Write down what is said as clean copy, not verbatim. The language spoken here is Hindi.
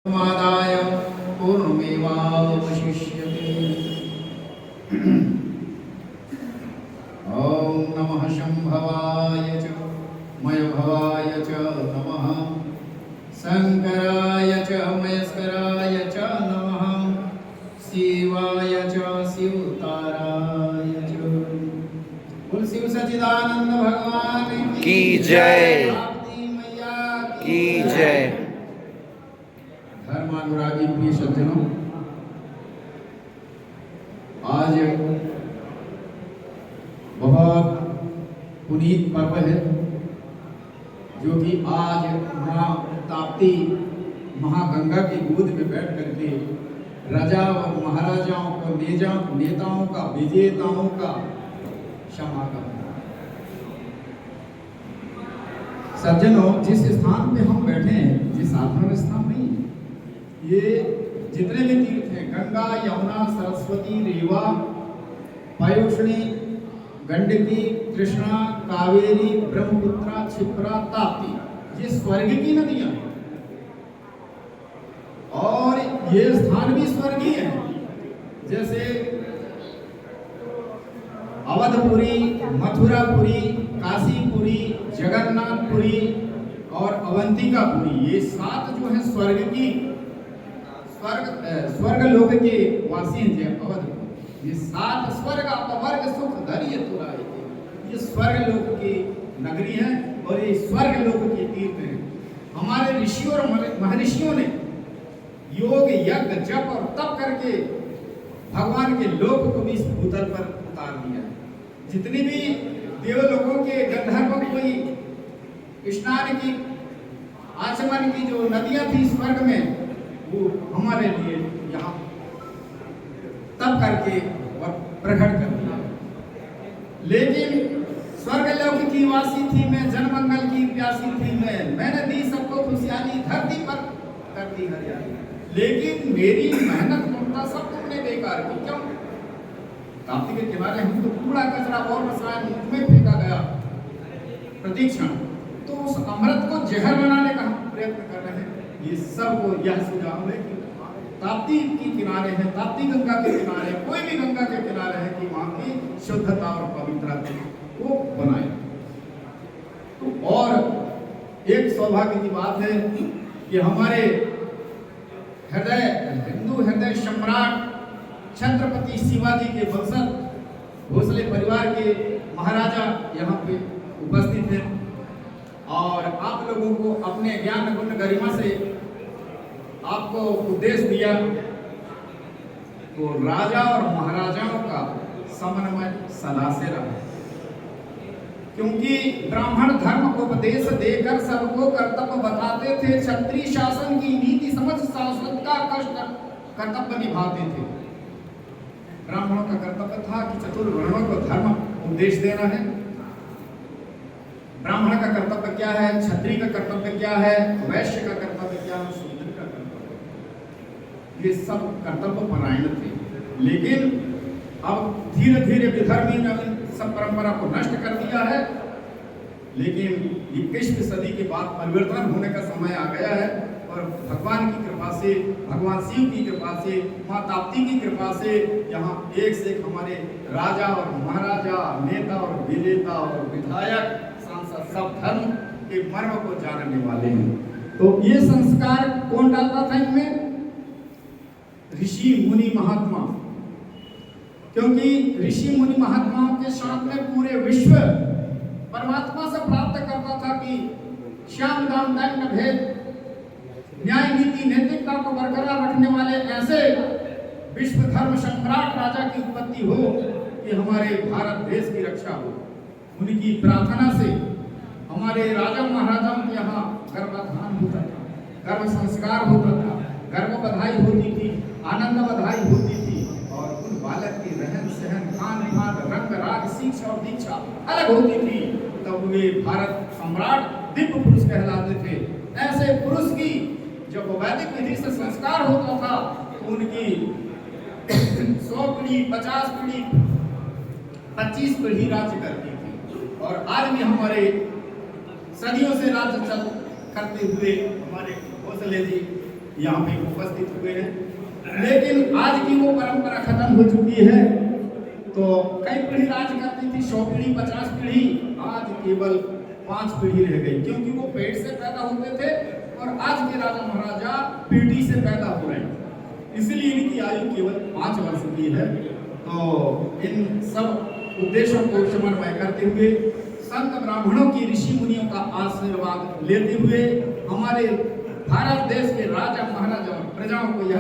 मादाय पूर्णमेवावशिष्यते। ॐ नमः शम्भवाय च मयभवाय च नमः, शङ्कराय च मयस्कराय च नमः, शिवाय च शिवताराय च। बोल शिव सच्चिदानंद भगवान की जय, की जय। धर्मानुरागी प्रिय सज्जनों, आज बहुत पुनीत पर्व है जो कि आज मां ताप्ती महागंगा की गोद में बैठ करके राजा और महाराजाओं को नेताओं का विजेताओं का समागम। सज्जनों, जिस स्थान पे हम बैठे हैं ये साधारण स्थान नहीं है। ये जितने भी तीर्थ हैं, गंगा, यमुना, सरस्वती, रेवा, पयोष्णी, गंडकी, कृष्णा, कावेरी, ब्रह्मपुत्रा, क्षिप्रा, ताप्ती, ये स्वर्ग की नदियां हैं और ये स्थान भी स्वर्गीय है। जैसे अवधपुरी, मथुरापुरी, काशीपुरी, जगन्नाथपुरी और अवंतिकापुरी, ये 7 जो है स्वर्ग लोक के वासी हैं। अवध, ये 7 स्वर्ग अपवर्ग सुख धरिय तुराए, ये स्वर्ग लोक की नगरी है और ये स्वर्ग लोक के तीर्थ हैं। हमारे ऋषियों और महर्षियों ने योग, यज्ञ, जप और तप करके भगवान के लोक को भी इस भूतल पर उतार दिया है। जितनी भी देवलोकों के गंधर्वों कोई स्नान की, आचमन की जो नदियां थी स्वर्ग में, वो हमारे लिए यहाँ तप करके और प्रकट कर दिया। लेकिन स्वर्ग लोक की वासी थी मैं, जनमंगल की प्यासी थी मैंने दी सबको खुशहाली, धरती पर कर दी हरियाली। लेकिन मेरी मेहनत ममता सब तुमने बेकार की। क्यों? ताप्ती के किनारे हम तो कूड़ा कचरा और रसायन में फेंका गया प्रतीक्षण, तो उस अमृत को जहर बनाने का हम प्रयत्न कर रहे हैं। ये सब को यह सुझाव है कि ताप्ती के किनारे है, ताप्ती गंगा के किनारे, कोई भी गंगा के किनारे है, कि वहां की शुद्धता और पवित्रता को बनाए। तो और एक सौभाग्य की बात है कि हमारे हिंदू हृदय सम्राट छत्रपति शिवाजी के वंशज भोसले परिवार के महाराजा यहाँ पे उपस्थित हैं और आप लोगों को अपने ज्ञान गुण गरिमा से आपको उपदेश दिया। तो राजा और महाराजाओं का समन्वय सदा से रहा, क्योंकि ब्राह्मण धर्म को उपदेश देकर सबको कर्तव्य बताते थे। क्षत्रिय शासन की नीति समझ शासन का कष्ट कर्तव्य निभाते थे। ब्राह्मणों का कर्तव्य था कि चतुर्वर्णों को धर्म उपदेश देना है। ब्राह्मण का कर्तव्य क्या है, क्षत्रिय का कर्तव्य क्या है, वैश्य का कर्तव्य क्या है, शूद्र का कर्तव्य, ये सब कर्तव्य परायण थे। लेकिन अब धीरे धीरे विधर्मी ने सब परंपरा को नष्ट कर दिया है। लेकिन 21वीं सदी के बाद परिवर्तन होने का समय आ गया है और भगवान की कृपा से, भगवान शिव की कृपा से, मां ताप्ती की कृपा से यहाँ एक से एक हमारे राजा और महाराजा, नेता और विजेता और विधायक, सांसद सब धर्म के मर्म को जानने वाले हैं। तो ये संस्कार कौन डालता था इनमें? ऋषि मुनि महात्मा, क्योंकि ऋषि मुनि महात्माओं के साथ में पूरे विश्व परमात्मा से प्राप्त करता था कि श्याम दाम दंड भेद, न्याय नीति नैतिकता को बरकरार रखने वाले ऐसे विश्व धर्म सम्राट राजा की उत्पत्ति हो कि हमारे भारत देश की रक्षा हो। उनकी प्रार्थना से हमारे राजा महाराजाओं के यहाँ गर्भाधान होता था, गर्भ संस्कार होता था, गर्भ बधाई होती थी, आनंद बधाई होती थी और उन बालक की रहन सहन, खान पान, रंग राग, शिक्षा और दीक्षा अलग होती थी। तब वे भारत सम्राट दिव्य पुरुष कहलाते थे। ऐसे पुरुष की जब वैदिक विधि से संस्कार होता था तो उनकी 100 पीढ़ी, 50 पीढ़ी, 25 पीढ़ी राज्य करती थी। और आज भी हमारे सदियों से राज्य करते हुए हमारे भोसले जी यहाँ पे उपस्थित हुए हैं। लेकिन आज की वो परंपरा खत्म हो चुकी है। तो कई पीढ़ी राज करती थी, 100 पीढ़ी 50 पीढ़ी, आज केवल 5 पीढ़ी रह गई, क्योंकि वो पेट से पैदा होते थे और आज के राजा महाराजा पीढ़ी से पैदा हो रहे हैं, इसलिए इनकी आयु केवल 5 वर्ष की है। तो इन सब उद्देश्यों को समन्वय करते हुए संत ब्राह्मणों की, ऋषि मुनियों का आशीर्वाद लेते हुए हमारे भारत देश के राजा महाराजा प्रजाओं को यह